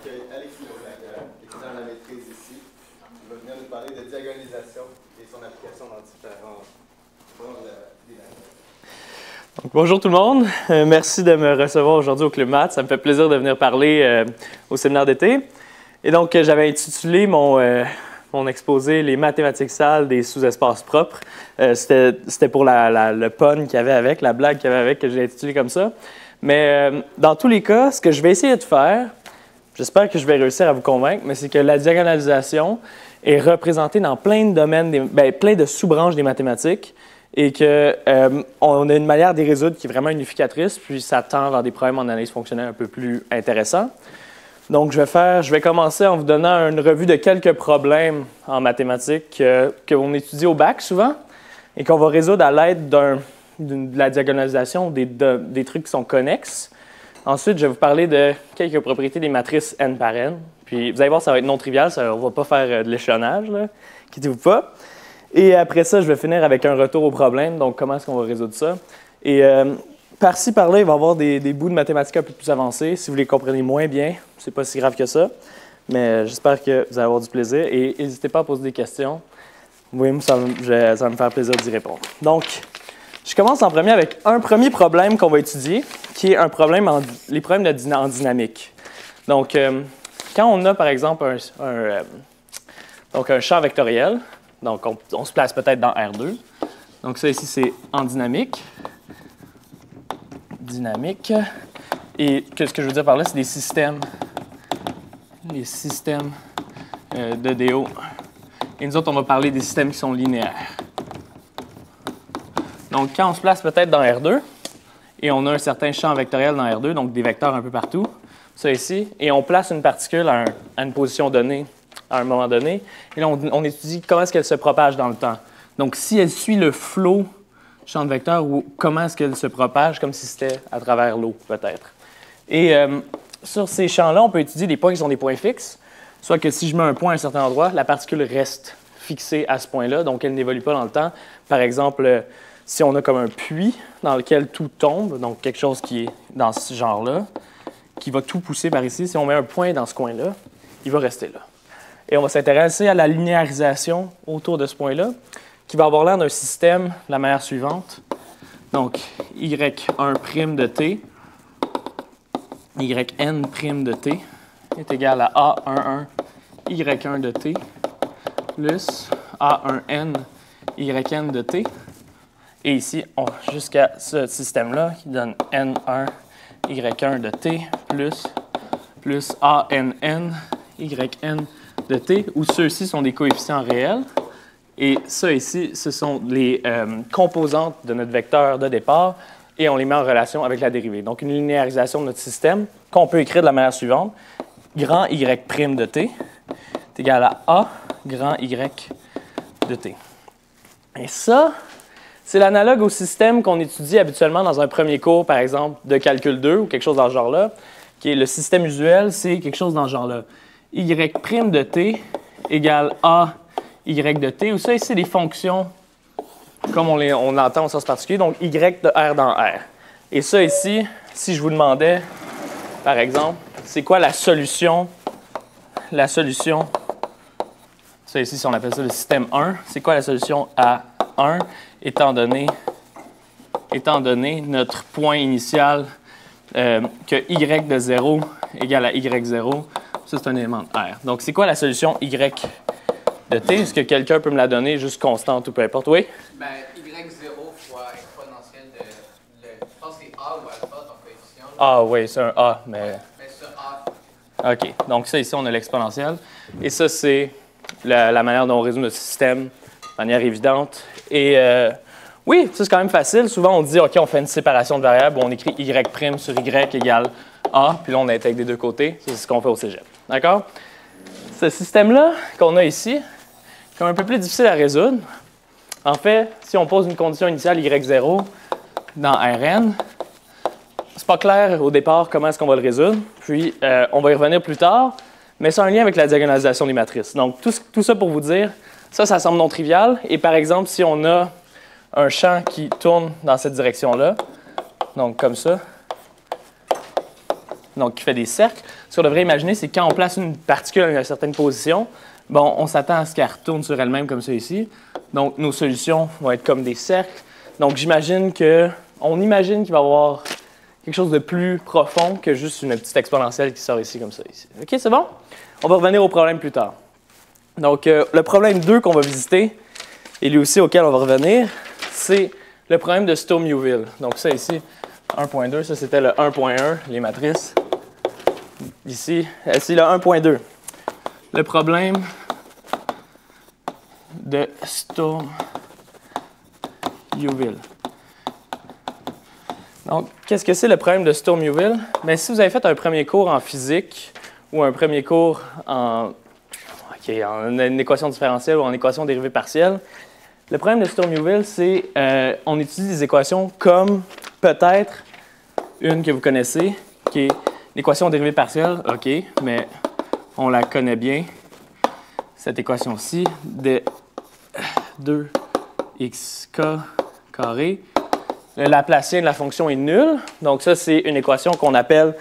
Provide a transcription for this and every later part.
accueille Alexis Leclerc, étudiant à la maîtrise ici. Il va venir nous parler de diagonalisation et son application dans différents bords des maths. Donc, bonjour tout le monde. Merci de me recevoir aujourd'hui au Club Maths. Ça me fait plaisir de venir parler au séminaire d'été. Et donc, j'avais intitulé mon exposé « Les mathématiques sales des sous-espaces propres ». C'était pour le pun qu'il y avait avec, la blague qu'il y avait avec, que j'ai intitulé comme ça. Mais dans tous les cas, ce que je vais essayer de faire, j'espère que je vais réussir à vous convaincre, mais c'est que la diagonalisation est représentée dans plein de domaines, plein de sous-branches des mathématiques et qu'on a une manière d'y résoudre qui est vraiment unificatrice, puis ça tend vers des problèmes en analyse fonctionnelle un peu plus intéressants. Donc, je vais commencer en vous donnant une revue de quelques problèmes en mathématiques qu'on étudie au bac souvent et qu'on va résoudre à l'aide de la diagonalisation des trucs qui sont connexes. Ensuite, je vais vous parler de quelques propriétés des matrices n par n. Puis, vous allez voir, ça va être non trivial, on ne va pas faire de l'échelonnage, inquiétez-vous pas. Et après ça, je vais finir avec un retour au problème, donc comment est-ce qu'on va résoudre ça. Et par-ci, par-là, il va y avoir des bouts de mathématiques un peu plus avancés. Si vous les comprenez moins bien, c'est pas si grave que ça. Mais j'espère que vous allez avoir du plaisir. Et n'hésitez pas à poser des questions. Oui, ça va me faire plaisir d'y répondre. Donc, je commence en premier avec un premier problème qu'on va étudier, qui est les problèmes en dynamique. Donc, quand on a, par exemple, un champ vectoriel, donc on se place peut-être dans R2. Donc, ça ici, c'est en dynamique. Dynamique. Et ce que je veux dire par là, c'est des systèmes. Les systèmes de DO. Et nous autres, on va parler des systèmes qui sont linéaires. Donc, quand on se place peut-être dans R2, et on a un certain champ vectoriel dans R2, donc des vecteurs un peu partout, ça ici, et on place une particule à une position donnée, à un moment donné, et là, on étudie comment est-ce qu'elle se propage dans le temps. Donc, si elle suit le flot champ de vecteurs, ou comment est-ce qu'elle se propage, comme si c'était à travers l'eau, peut-être. Et sur ces champs-là, on peut étudier des points qui sont des points fixes, soit que si je mets un point à un certain endroit, la particule reste fixée à ce point-là, donc elle n'évolue pas dans le temps. Par exemple, si on a comme un puits dans lequel tout tombe, donc quelque chose qui est dans ce genre-là, qui va tout pousser par ici, si on met un point dans ce coin-là, il va rester là. Et on va s'intéresser à la linéarisation autour de ce point-là, qui va avoir l'air d'un système de la manière suivante. Donc, y1' de t, yn' de t est égal à a11 y1 de t plus a1n yn de t. Et ici, jusqu'à ce système-là qui donne n1 y1 de t plus ann yn de t, où ceux-ci sont des coefficients réels. Et ça ici, ce sont les composantes de notre vecteur de départ et on les met en relation avec la dérivée. Donc, une linéarisation de notre système qu'on peut écrire de la manière suivante. Grand Y' de t est égal à A grand Y de t. Et ça, c'est l'analogue au système qu'on étudie habituellement dans un premier cours, par exemple, de calcul 2 ou quelque chose dans ce genre-là, qui est le système usuel, c'est quelque chose dans ce genre-là. Y' de t égale A y de t, ou ça ici, c'est des fonctions comme on entend au sens particulier, donc y de R dans R. Et ça ici, si je vous demandais, par exemple, c'est quoi la solution? La solution, ça ici, si on appelle ça le système 1, c'est quoi la solution à 1, étant donné notre point initial que y de 0 égale à y0, ça c'est un élément de R. Donc, c'est quoi la solution y de t? Est-ce que quelqu'un peut me la donner juste constante ou peu importe? Oui? Ben, y0 fois exponentielle je pense que c'est a ou alpha, ton coefficient. Ah oui, c'est un a, mais... Ouais, mais c'est a. OK. Donc ça, ici, on a l'exponentielle. Et ça, c'est la manière dont on résout notre système de manière évidente. Et oui, ça, c'est quand même facile. Souvent, on dit, OK, on fait une séparation de variables où on écrit y' sur y égale a, puis là, on intègre des deux côtés. Ça, c'est ce qu'on fait au cégep. D'accord? Ce système-là qu'on a ici, c'est un peu plus difficile à résoudre. En fait, si on pose une condition initiale y0 dans Rn, c'est pas clair au départ comment est-ce qu'on va le résoudre. Puis, on va y revenir plus tard, mais c'est un lien avec la diagonalisation des matrices. Donc, tout ça pour vous dire, ça semble non trivial. Et par exemple, si on a un champ qui tourne dans cette direction-là, donc comme ça, donc qui fait des cercles, ce qu'on devrait imaginer, c'est quand on place une particule à une certaine position, bon, on s'attend à ce qu'elle retourne sur elle-même comme ça ici. Donc, nos solutions vont être comme des cercles. Donc, on imagine qu'il va y avoir quelque chose de plus profond que juste une petite exponentielle qui sort ici comme ça ici. OK, c'est bon? On va revenir au problème plus tard. Donc, le problème 2 qu'on va visiter, et lui aussi auquel on va revenir, c'est le problème de Sturm-Liouville. Donc, ça ici, 1.2, ça c'était le 1.1, les matrices. Ici, c'est le 1.2. Le problème de Sturm-Liouville. Donc, qu'est-ce que c'est le problème de Sturm-Liouville? Bien, si vous avez fait un premier cours en physique ou un premier cours en une équation différentielle ou en équation dérivée partielle, le problème de Sturm-Liouville, c'est on utilise des équations comme peut-être une que vous connaissez, qui est l'équation dérivée partielle, OK, mais on la connaît bien, cette équation-ci, de 2xk carré. Le Laplacien de la fonction est nul, donc ça, c'est une équation qu'on appelle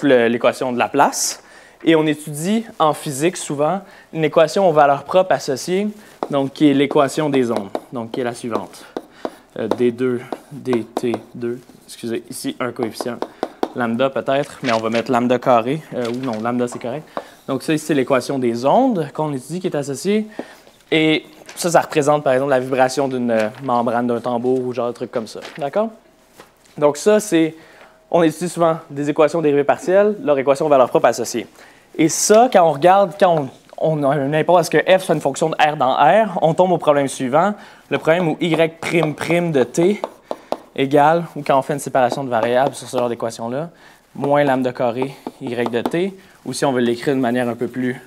l'équation de Laplace. Et on étudie en physique souvent une équation aux valeurs propres associées, donc qui est l'équation des ondes, donc qui est la suivante. D2, dt2, excusez, ici un coefficient lambda peut-être, mais on va mettre lambda carré, ou non, lambda c'est correct. Donc ça, c'est l'équation des ondes qu'on étudie qui est associée. Et ça représente par exemple la vibration d'une membrane d'un tambour ou genre de trucs comme ça. D'accord? Donc ça, on étudie souvent des équations dérivées partielles, leur équation aux valeurs propres associées. Et ça, quand on regarde, quand on a un impôt à ce que f soit une fonction de r dans r, on tombe au problème suivant, le problème où y'' de t égale, ou quand on fait une séparation de variables sur ce genre d'équation-là, moins lambda carré y de t, ou si on veut l'écrire de manière un peu plus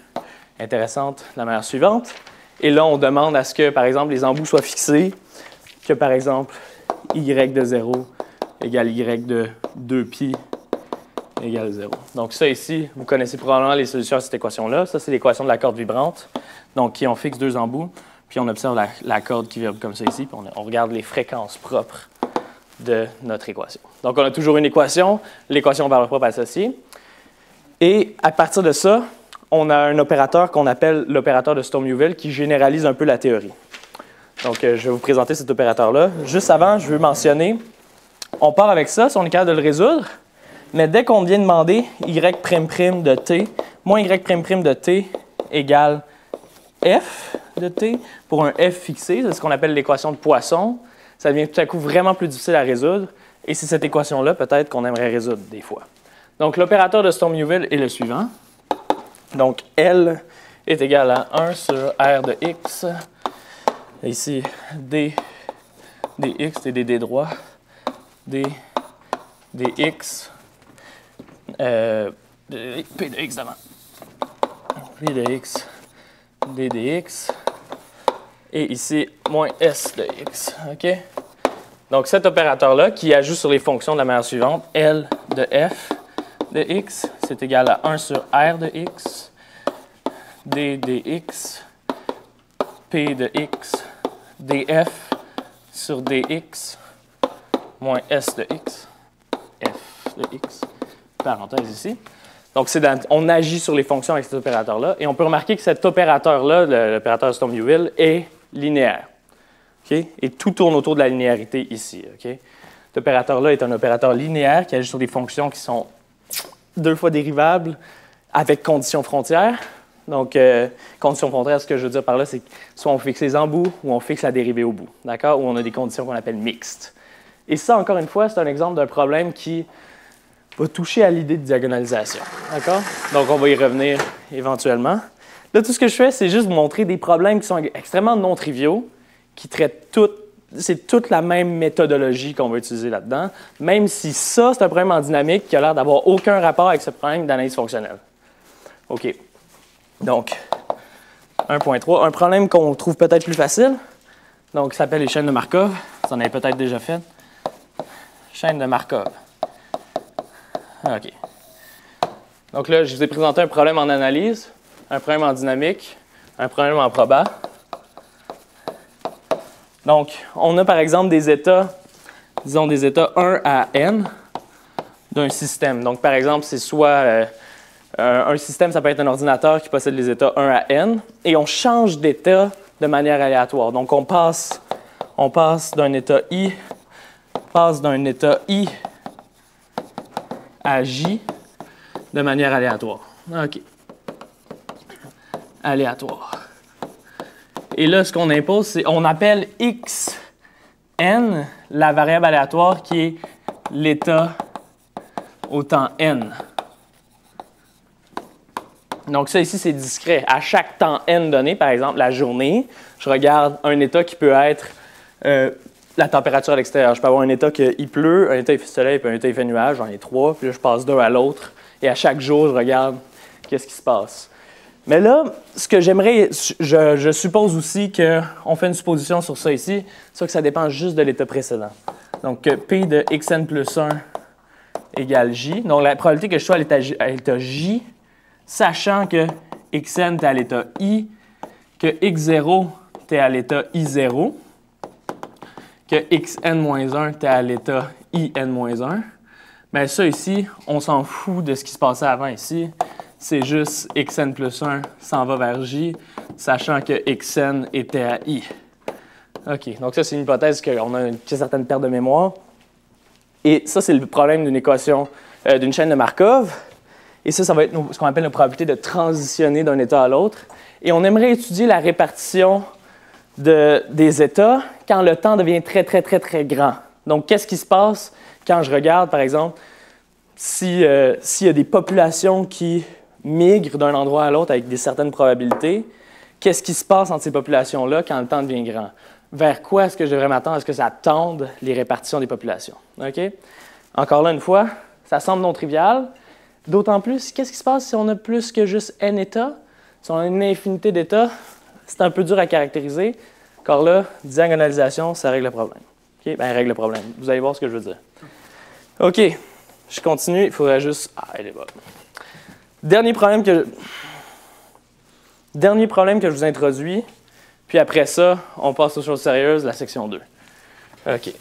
intéressante, la manière suivante. Et là, on demande à ce que, par exemple, les embouts soient fixés, que, par exemple, y de 0 égale y de 2pi égale 0. Donc ça ici, vous connaissez probablement les solutions à cette équation-là. Ça, c'est l'équation de la corde vibrante. Donc, on fixe deux embouts, puis on observe la corde qui vibre comme ça ici, puis on regarde les fréquences propres de notre équation. Donc, on a toujours une équation, l'équation valeur propre associée. Et à partir de ça, on a un opérateur qu'on appelle l'opérateur de Sturm-Liouville qui généralise un peu la théorie. Donc, je vais vous présenter cet opérateur-là. Juste avant, je veux mentionner, on part avec ça, si on est capable de le résoudre, mais dès qu'on vient demander y' de t, moins y' de t égale f de t, pour un f fixé, c'est ce qu'on appelle l'équation de Poisson, ça devient tout à coup vraiment plus difficile à résoudre, et c'est cette équation-là peut-être qu'on aimerait résoudre des fois. Donc, l'opérateur de Sturm-Liouville est le suivant. Donc, L est égal à 1 sur R de x. Ici, D dx, c'est des droits. D dx, P de x d'avant. P de x, D dx. Et ici, moins S de x. OK? Donc, cet opérateur-là, qui ajoute sur les fonctions de la manière suivante, L de f de x, c'est égal à 1 sur R de x, D dx, P de x, df sur dx, moins S de x, f de x, parenthèse ici. Donc, on agit sur les fonctions avec cet opérateur-là, et on peut remarquer que cet opérateur-là, l'opérateur de Sturm-Liouville, est linéaire. Okay? Et tout tourne autour de la linéarité ici. Okay? Cet opérateur-là est un opérateur linéaire qui agit sur des fonctions qui sont deux fois dérivables avec conditions frontières. Donc, conditions frontières, ce que je veux dire par là, c'est que soit on fixe les embouts ou on fixe la dérivée au bout, d'accord? Ou on a des conditions qu'on appelle mixtes. Et ça, encore une fois, c'est un exemple d'un problème qui va toucher à l'idée de diagonalisation, d'accord? Donc, on va y revenir éventuellement. Là, tout ce que je fais, c'est juste vous montrer des problèmes qui sont extrêmement non triviaux, qui traitent c'est toute la même méthodologie qu'on va utiliser là-dedans, même si ça, c'est un problème en dynamique qui a l'air d'avoir aucun rapport avec ce problème d'analyse fonctionnelle. OK. Donc, 1.3, un problème qu'on trouve peut-être plus facile, donc, ça s'appelle les chaînes de Markov. Vous en avez peut-être déjà fait. Chaîne de Markov. OK. Donc là, je vous ai présenté un problème en analyse, un problème en dynamique, un problème en proba. Donc, on a par exemple des états, disons des états 1 à n. d'un système. Donc, par exemple, c'est soit un système, ça peut être un ordinateur qui possède les états 1 à n, et on change d'état de manière aléatoire. Donc, on passe d'un état I, à J de manière aléatoire. OK. Aléatoire. Et là, ce qu'on impose, c'est on appelle xn la variable aléatoire qui est l'état au temps n. Donc ça ici, c'est discret. À chaque temps n donné, par exemple la journée, je regarde un état qui peut être la température à l'extérieur. Je peux avoir un état qu'il pleut, un état il fait soleil, puis un état il fait nuage, j'en ai 3, puis là je passe d'un à l'autre, et à chaque jour, je regarde qu'est-ce qui se passe. Mais là, ce que j'aimerais, je suppose aussi qu'on fait une supposition sur ça ici, c'est que ça dépend juste de l'état précédent. Donc, P de xn plus 1 égale J. Donc, la probabilité que je sois à l'état J, sachant que xn est à l'état I, que x0 est à l'état I0, que xn-1 est à l'état IN-1, bien ça ici, on s'en fout de ce qui se passait avant ici. C'est juste xn plus 1 s'en va vers J, sachant que xn était à I. OK, donc ça, c'est une hypothèse qu'on a une certaine perte de mémoire. Et ça, c'est le problème d'une équation, d'une chaîne de Markov. Et ça va être ce qu'on appelle la probabilité de transitionner d'un état à l'autre. Et on aimerait étudier la répartition des états quand le temps devient très, très, très, très grand. Donc, qu'est-ce qui se passe quand je regarde, par exemple, s'il y a des populations qui migrent d'un endroit à l'autre avec certaines probabilités, qu'est-ce qui se passe entre ces populations-là quand le temps devient grand? Vers quoi est-ce que je devrais m'attendre? Est-ce que ça tende les répartitions des populations? OK? Encore là, une fois, ça semble non trivial. D'autant plus, qu'est-ce qui se passe si on a plus que juste n états? Si on a une infinité d'états, c'est un peu dur à caractériser. Encore là, diagonalisation, ça règle le problème. OK? Bien, règle le problème. Vous allez voir ce que je veux dire. OK. Je continue. Il faudrait juste... Ah, elle est bonne. Dernier problème que je vous introduis, puis après ça, on passe aux choses sérieuses, la section 2. OK.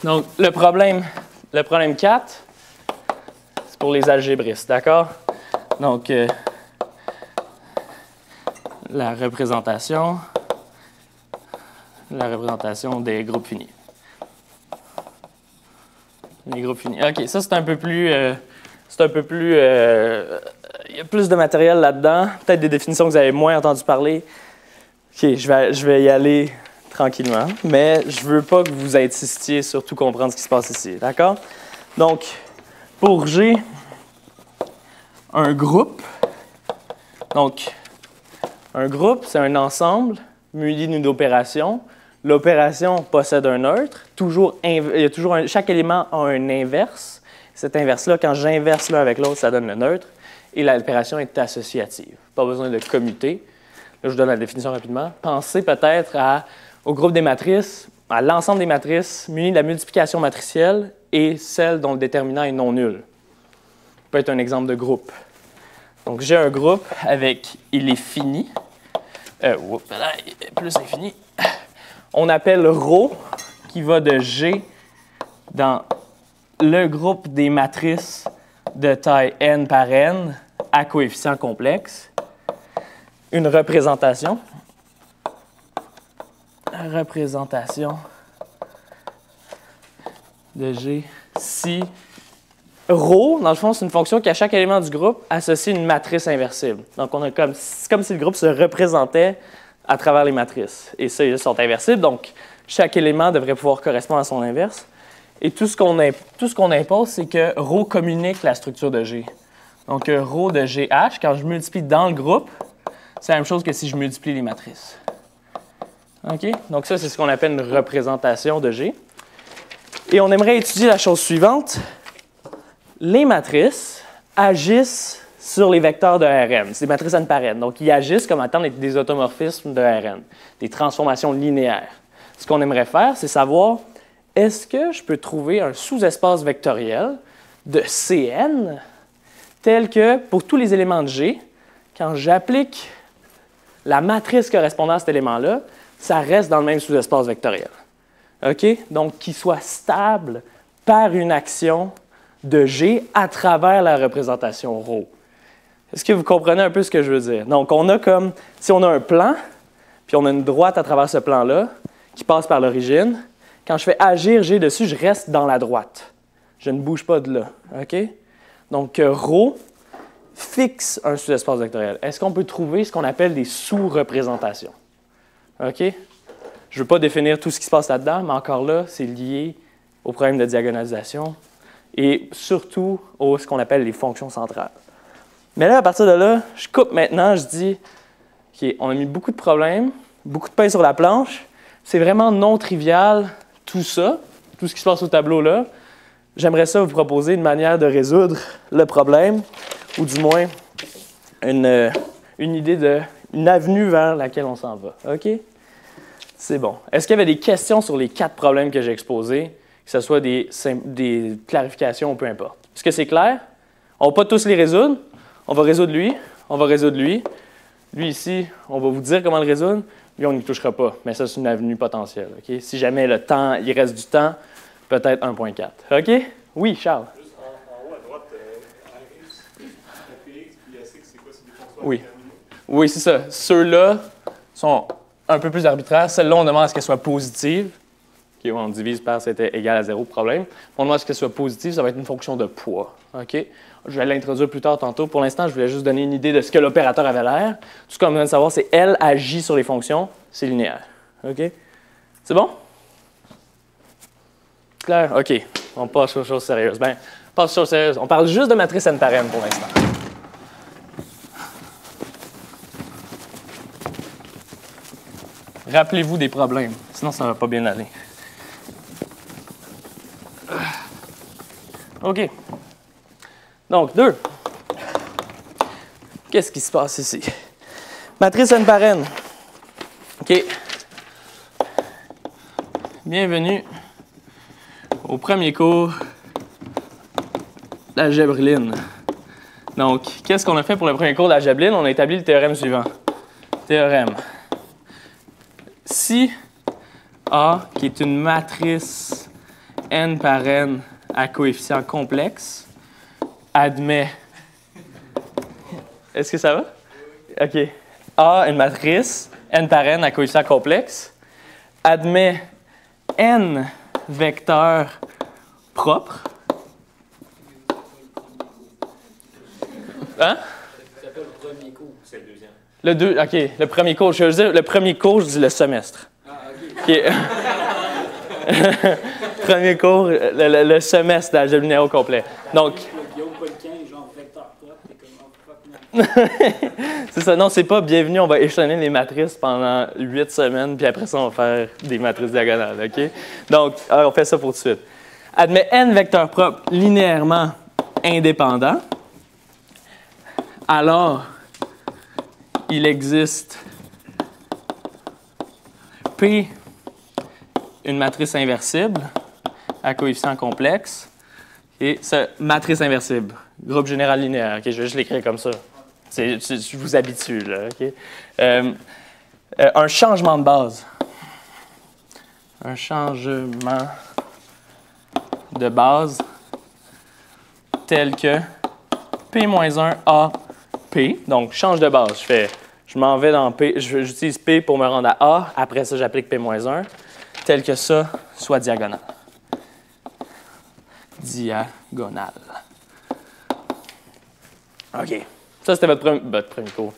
Donc, le problème 4, c'est pour les algébristes, d'accord? Donc, la représentation des groupes finis. Les groupes finis. OK, ça, c'est un peu plus... il y a plus de matériel là-dedans. Peut-être des définitions que vous avez moins entendu parler. OK, je vais y aller tranquillement. Mais je ne veux pas que vous insistiez sur tout comprendre ce qui se passe ici. D'accord? Donc, pour G, un groupe. Donc, un groupe, c'est un ensemble muni d'une opération. L'opération possède un neutre. Chaque élément a un inverse. Cet inverse-là, quand j'inverse l'un avec l'autre, ça donne le neutre. Et l'opération est associative. Pas besoin de commuter. Là, je vous donne la définition rapidement. Pensez peut-être au groupe des matrices, à l'ensemble des matrices munies de la multiplication matricielle et celle dont le déterminant est non nul. Ça peut être un exemple de groupe. Donc, j'ai un groupe il est fini. Plus infini. On appelle ρ, qui va de G dans le groupe des matrices de taille n par n à coefficient complexe. Une représentation. De G si ρ, dans le fond, c'est une fonction qui, à chaque élément du groupe, associe une matrice inversible. Donc, c'est comme si le groupe se représentait à travers les matrices. Et ça, ils sont inversibles, donc chaque élément devrait pouvoir correspondre à son inverse. Et tout ce qu'on impose, c'est que ρ communique la structure de G. Donc, ρ de GH, quand je multiplie dans le groupe, c'est la même chose que si je multiplie les matrices. OK? Donc, ça, c'est ce qu'on appelle une représentation de G. Et on aimerait étudier la chose suivante. Les matrices agissent sur les vecteurs de Rn. C'est des matrices n par n. Donc, ils agissent comme étant des automorphismes de Rn, des transformations linéaires. Ce qu'on aimerait faire, c'est savoir, est-ce que je peux trouver un sous-espace vectoriel de Cn tel que, pour tous les éléments de G, quand j'applique la matrice correspondant à cet élément-là, ça reste dans le même sous-espace vectoriel. OK? Donc, qu'il soit stable par une action de G à travers la représentation ρ. Est-ce que vous comprenez un peu ce que je veux dire? Donc, on a comme, si on a un plan, puis on a une droite à travers ce plan-là, qui passe par l'origine, quand je fais agir G dessus, je reste dans la droite. Je ne bouge pas de là. OK? Donc, ρ fixe un sous-espace vectoriel. Est-ce qu'on peut trouver ce qu'on appelle des sous-représentations? OK? Je ne veux pas définir tout ce qui se passe là-dedans, mais encore là, c'est lié au problème de diagonalisation et surtout à ce qu'on appelle les fonctions centrales. Mais là, à partir de là, je coupe maintenant, je dis, OK, on a mis beaucoup de problèmes, beaucoup de pain sur la planche. C'est vraiment non trivial, tout ça, tout ce qui se passe au tableau là. J'aimerais ça vous proposer une manière de résoudre le problème, ou du moins une idée une avenue vers laquelle on s'en va. OK? C'est bon. Est-ce qu'il y avait des questions sur les 4 problèmes que j'ai exposés, que ce soit des clarifications ou peu importe? Est-ce que c'est clair? On ne va pas tous les résoudre. On va résoudre lui, on va résoudre lui. Lui ici, on va vous dire comment le résoudre. Lui, on n'y touchera pas. Mais ça, c'est une avenue potentielle. OK? Si jamais le temps, il reste du temps, peut-être 1.4. OK? Oui, Charles? Juste en haut à droite, RX, FX, puis SX, c'est quoi? C'est des fonctions Oui. déterminées? Oui, c'est ça. Ceux-là sont un peu plus arbitraires. Celle-là, on demande à ce qu'elle soit positive. OK, on divise par c'était égal à 0, problème. On demande à ce qu'elle soit positive, ça va être une fonction de poids. OK? Je vais l'introduire plus tard tantôt. Pour l'instant, je voulais juste donner une idée de ce que l'opérateur avait l'air. Tout ce qu'on a besoin de savoir, c'est elle agit sur les fonctions, c'est linéaire. OK? C'est bon? Clair? OK. On passe aux choses sérieuses. Bien, passe aux choses sérieuses. On parle juste de matrice n par n pour l'instant. Rappelez-vous des problèmes, sinon ça ne va pas bien aller. OK. Donc, 2. Qu'est-ce qui se passe ici? Matrice n par n. OK. Bienvenue au premier cours d'algèbre-line. Donc, qu'est-ce qu'on a fait pour le premier cours d'algèbre-line? On a établi le théorème suivant. Théorème. Si A, qui est une matrice n par n à coefficient complexe, admet... Est-ce que ça va? OK. A, une matrice n par n à coefficient complexe, admet n vecteurs propres. Hein? C'est pas le premier cours, c'est le deuxième. OK. Le premier cours, je veux dire, le premier cours, je dis le semestre. Ah, OK. OK. Premier cours, le semestre d'algèbre linéaire au complet. Donc... Guillaume Polquin, genre vecteur propre, t'es comme c'est ça. Non, c'est pas bienvenue, on va échelonner les matrices pendant 8 semaines, puis après ça, on va faire des matrices diagonales, OK? Donc, on fait ça pour tout de suite. Admet n vecteurs propres linéairement indépendants. Alors, il existe P, une matrice inversible à coefficient complexe, et ce matrice inversible, groupe général linéaire. Okay, je vais juste l'écrire comme ça. Je vous habitue, là. Okay? Un changement de base. Un changement de base tel que P-1 A P. Donc, change de base. Je m'en vais dans P, j'utilise P pour me rendre à A. Après ça, j'applique P-1, tel que ça soit diagonal. Diagonale. OK. Ça, c'était votre premier cours.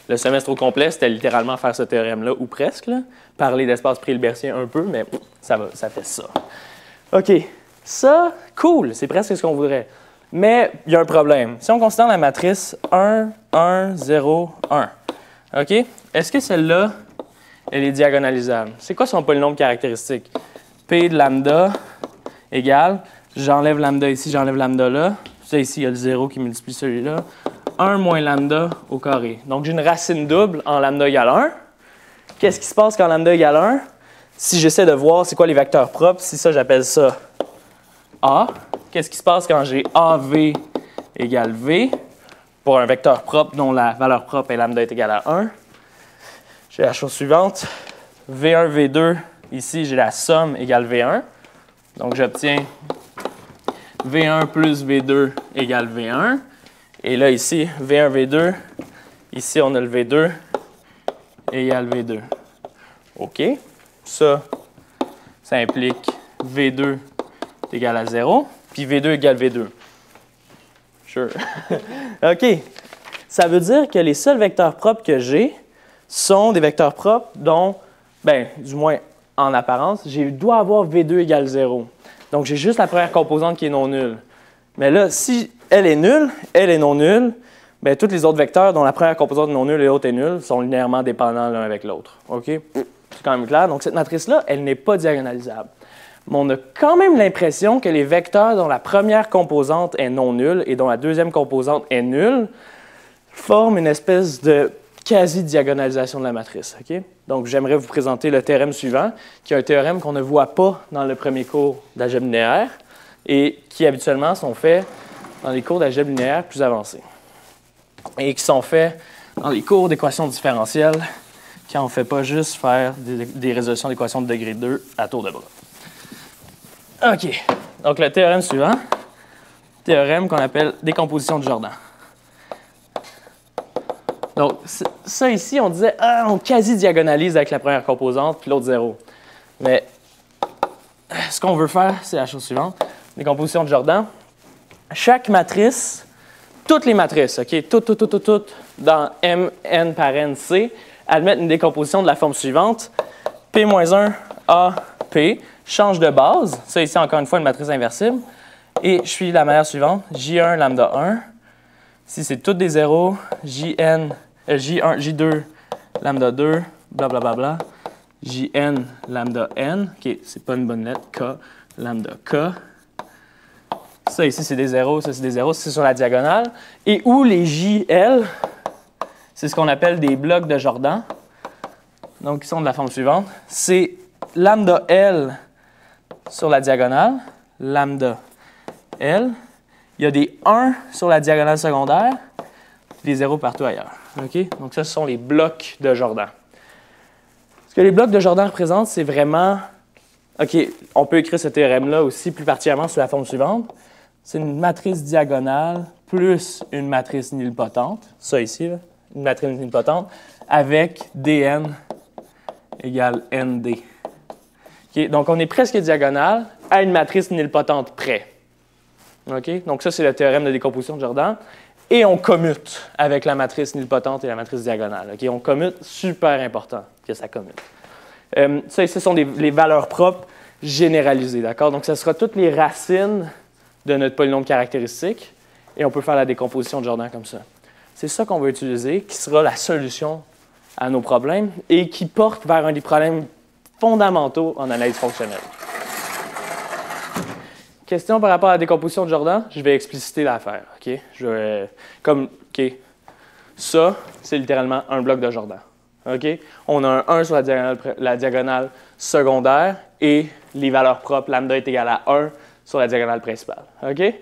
Le semestre au complet, c'était littéralement faire ce théorème-là, ou presque, là. Parler d'espace pré-hilbertien un peu, mais ça fait ça. OK. Ça, cool, c'est presque ce qu'on voudrait. Mais il y a un problème. Si on considère la matrice 1, 1, 0, 1, OK? Est-ce que celle-là, elle est diagonalisable? C'est quoi son polynôme caractéristique? P de lambda égale, j'enlève lambda ici, j'enlève lambda là. Ça ici, il y a le 0 qui multiplie celui-là. 1 moins lambda au carré. Donc, j'ai une racine double en lambda égale 1. Qu'est-ce qui se passe quand lambda égale 1? Si j'essaie de voir c'est quoi les vecteurs propres, si ça, j'appelle ça A. Qu'est-ce qui se passe quand j'ai AV égale V? Pour un vecteur propre dont la valeur propre est lambda est égale à 1. J'ai la chose suivante. V1, V2, ici, j'ai la somme égale V1. Donc, j'obtiens V1 plus V2 égale V1. Et là, ici, V1, V2. Ici, on a le V2 égale V2. OK. Ça implique V2 est égal à 0, puis V2 égale V2. Sure. OK. Ça veut dire que les seuls vecteurs propres que j'ai sont des vecteurs propres dont, ben, du moins en apparence, je dois avoir V2 égale 0. Donc, j'ai juste la première composante qui est non nulle. Mais là, si elle est nulle, elle est non nulle, bien, tous les autres vecteurs dont la première composante est non nulle et l'autre est nulle sont linéairement dépendants l'un avec l'autre. OK? C'est quand même clair. Donc, cette matrice-là, elle n'est pas diagonalisable. Mais on a quand même l'impression que les vecteurs dont la première composante est non nulle et dont la deuxième composante est nulle forment une espèce de quasi-diagonalisation de la matrice. OK? Donc, j'aimerais vous présenter le théorème suivant, qui est un théorème qu'on ne voit pas dans le premier cours d'algèbre linéaire et qui habituellement sont faits dans les cours d'algèbre linéaire plus avancés et qui sont faits dans les cours d'équations différentielles quand on ne fait pas juste faire des résolutions d'équations de degré 2 à tour de bras. OK. Donc, le théorème suivant, théorème qu'on appelle décomposition de Jordan. Donc, ça ici, on disait, on quasi-diagonalise avec la première composante, puis l'autre 0. Mais ce qu'on veut faire, c'est la chose suivante. Décomposition de Jordan. Chaque matrice, toutes les matrices, OK, toutes, dans M, N par N, C, admettent une décomposition de la forme suivante. P-1, A, P, change de base. Ça ici, encore une fois, une matrice inversible. Et je suis la manière suivante. J1, lambda 1. Si c'est toutes des zéros, J1, J2, lambda 2, blablabla. Jn, lambda n. OK, c'est pas une bonne lettre. K, lambda K. Ça ici, c'est des zéros, ça c'est des zéros, c'est sur la diagonale. Et où les JL, c'est ce qu'on appelle des blocs de Jordan. Donc, ils sont de la forme suivante. C'est lambda L sur la diagonale, lambda L. Il y a des 1 sur la diagonale secondaire, des 0 partout ailleurs. OK? Donc, ça, ce sont les blocs de Jordan. Ce que les blocs de Jordan représentent, c'est vraiment... OK, on peut écrire ce théorème-là aussi plus particulièrement sous la forme suivante. C'est une matrice diagonale plus une matrice nilpotente, ça ici, là, une matrice nilpotente, avec dn égale nd. Okay? Donc, on est presque diagonal à une matrice nilpotente près. Okay? Donc, ça, c'est le théorème de décomposition de Jordan. Et on commute avec la matrice nilpotente et la matrice diagonale. Okay? On commute, super important que ça commute. Ça, ce sont les valeurs propres généralisées, d'accord? Donc, ce sera toutes les racines de notre polynôme caractéristique et on peut faire la décomposition de Jordan comme ça. C'est ça qu'on va utiliser, qui sera la solution à nos problèmes et qui porte vers un des problèmes fondamentaux en analyse fonctionnelle. Question par rapport à la décomposition de Jordan, je vais expliciter l'affaire. OK? OK. Ça, c'est littéralement un bloc de Jordan. OK? On a un 1 sur la diagonale secondaire et les valeurs propres, lambda est égal à 1 sur la diagonale principale. OK?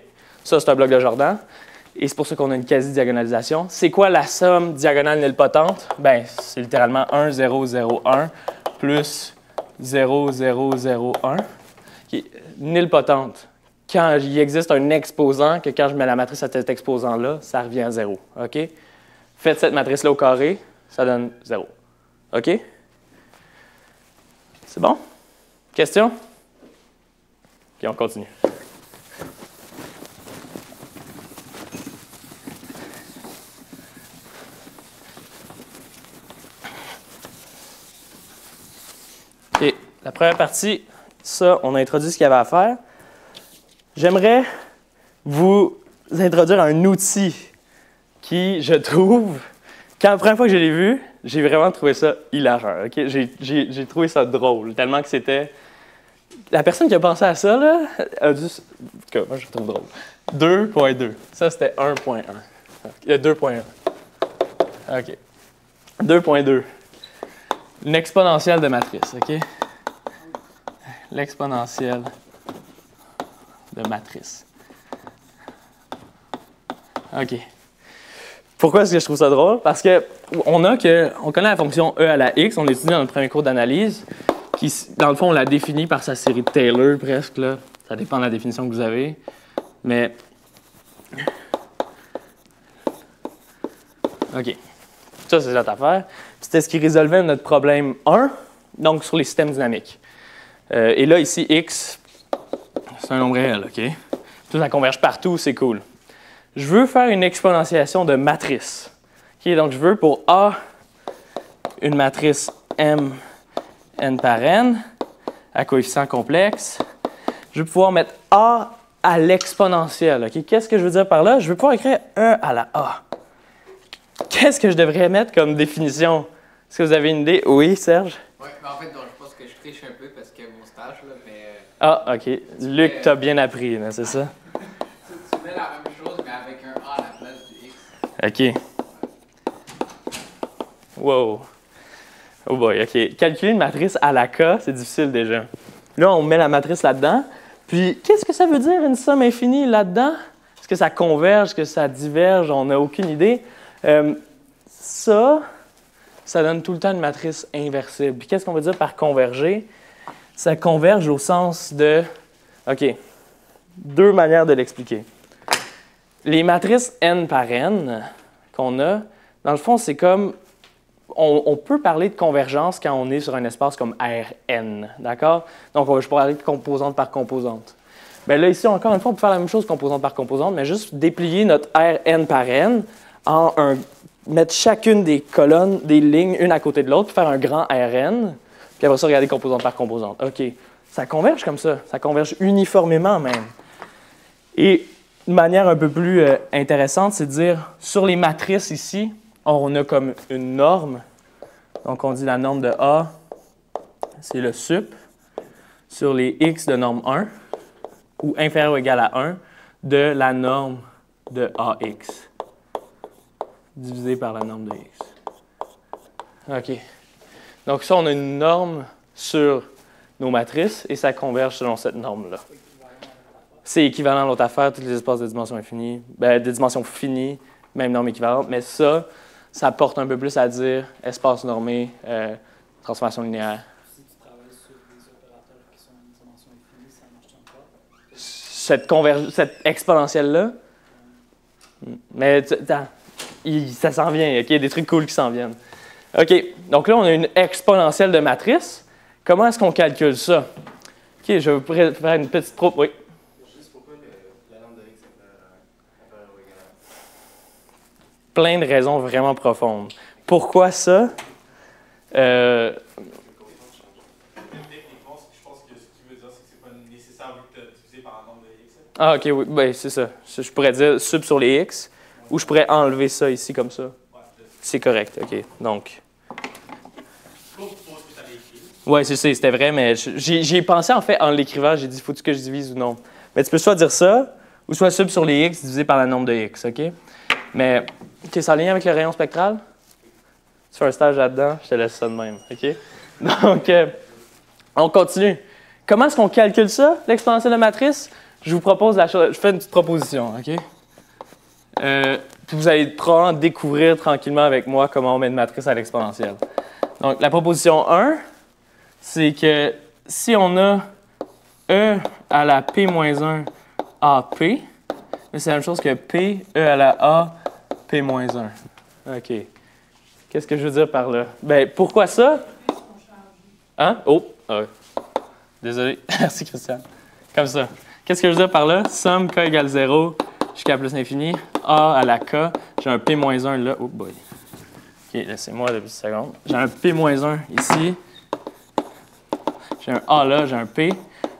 Ça, c'est un bloc de Jordan. Et c'est pour ça qu'on a une quasi-diagonalisation. C'est quoi la somme diagonale nilpotente? Bien, c'est littéralement 1, 0, 0, 1 plus 0, 0, 0, 1. Okay. Nilpotente. Quand il existe un exposant, que quand je mets la matrice à cet exposant-là, ça revient à 0. OK? Faites cette matrice-là au carré, ça donne 0. OK? C'est bon? Question? OK, on continue. OK, la première partie, ça, on a introduit ce qu'il y avait à faire. J'aimerais vous introduire un outil qui, je trouve, quand la première fois que je l'ai vu, j'ai vraiment trouvé ça hilarant. Okay? J'ai trouvé ça drôle, tellement que c'était... La personne qui a pensé à ça, là, a dû... En tout cas, moi, je le trouve drôle. 2.2. Ça, c'était 1.1. 2.1. OK. 2.2. Une exponentielle de matrice, OK? L'exponentielle de matrice. OK. Pourquoi est-ce que je trouve ça drôle? Parce que on connaît la fonction e à la x, on l'étudie dans le premier cours d'analyse, qui, dans le fond, on la définit par sa série de Taylor, presque, là. Ça dépend de la définition que vous avez. Mais, OK. Ça, c'est notre affaire. C'était ce qui résolvait notre problème 1, donc sur les systèmes dynamiques. Et là, ici, x, c'est un nombre réel, OK? Tout ça converge partout, c'est cool. Je veux faire une exponentiation de matrice. OK? Donc, je veux pour A, une matrice M, n par n, à coefficient complexe. Je vais pouvoir mettre A à l'exponentielle. Okay? Qu'est-ce que je veux dire par là? Je vais pouvoir écrire 1 à la A. Qu'est-ce que je devrais mettre comme définition? Est-ce que vous avez une idée? Oui, Serge? Oui, mais en fait, donc, je pense que je triche un peu parce que mon stage, là, mais. Ah, OK. Luc, t'as bien appris, c'est ça? Tu mets la même chose, mais avec un A à la place du X. OK. Wow. Oh boy, OK. Calculer une matrice à la K, c'est difficile déjà. Là, on met la matrice là-dedans. Puis, qu'est-ce que ça veut dire une somme infinie là-dedans? Est-ce que ça converge, est-ce que ça diverge? On n'a aucune idée. Ça donne tout le temps une matrice inversible. Puis, qu'est-ce qu'on veut dire par converger? Ça converge au sens de... OK. Deux manières de l'expliquer. Les matrices n par n qu'on a, dans le fond, c'est comme... On peut parler de convergence quand on est sur un espace comme Rn, d'accord? Donc, je pourrais parler de composante par composante. Bien là, ici, encore une fois, on peut faire la même chose composante par composante, mais juste déplier notre Rn par n mettre chacune des colonnes, des lignes, une à côté de l'autre, puis faire un grand Rn, puis après ça, regarder composante par composante. OK. Ça converge comme ça. Ça converge uniformément même. Et une manière un peu plus intéressante, c'est de dire, sur les matrices ici, on a comme une norme. Donc, on dit la norme de A, c'est le sup, sur les x de norme 1, ou inférieur ou égal à 1, de la norme de AX, divisé par la norme de x. OK. Donc, ça, on a une norme sur nos matrices, et ça converge selon cette norme-là. C'est équivalent à l'autre affaire, tous les espaces de dimension infinie, de dimension finie, même norme équivalente, mais ça porte un peu plus à dire espace normé, transformation linéaire. Si tu travailles sur des opérateurs qui sont une dimension infinie, ça marche encore? Cette exponentielle-là, mais ça s'en vient, OK? Il y a des trucs cool qui s'en viennent. OK, donc là, on a une exponentielle de matrice. Comment est-ce qu'on calcule ça? OK, je vais faire une petite troupe, oui. Juste pourquoi la norme de x est inférieure ou égale à Plein de raisons vraiment profondes. Pourquoi ça? Techniquement, je pense que ce que tu veux dire, c'est que c'est pas nécessaire vu que tu as divisé par un nombre de x. Ah, OK, oui, ben, c'est ça. Je pourrais dire sub sur les x, ou je pourrais enlever ça ici comme ça. C'est correct, OK. Donc. Oui, c'était vrai, mais j'y ai pensé en fait en l'écrivant. J'ai dit, faut-tu que je divise ou non? Mais tu peux soit dire ça, ou soit sub sur les x divisé par la norme de x, OK? Mais, OK, c'est en lien avec le rayon spectral? Tu fais un stage là-dedans, je te laisse ça de même, OK? Donc, on continue. Comment est-ce qu'on calcule ça, l'exponentielle de matrice? Je vous propose la chose, je fais une petite proposition, OK? Puis vous allez probablement découvrir tranquillement avec moi comment on met une matrice à l'exponentielle. Donc, la proposition 1, c'est que si on a E à la P-1 AP, c'est la même chose que P, E à la A, P-1. OK. Qu'est-ce que je veux dire par là? Ben, pourquoi ça? Hein? Oh! Désolé. Merci, Christian. Comme ça. Qu'est-ce que je veux dire par là? Somme K égale 0 jusqu'à plus l'infini. A à la K. J'ai un P-1 là. Oh boy. OK, laissez-moi 2 secondes. J'ai un P-1 ici. J'ai un A là, j'ai un P.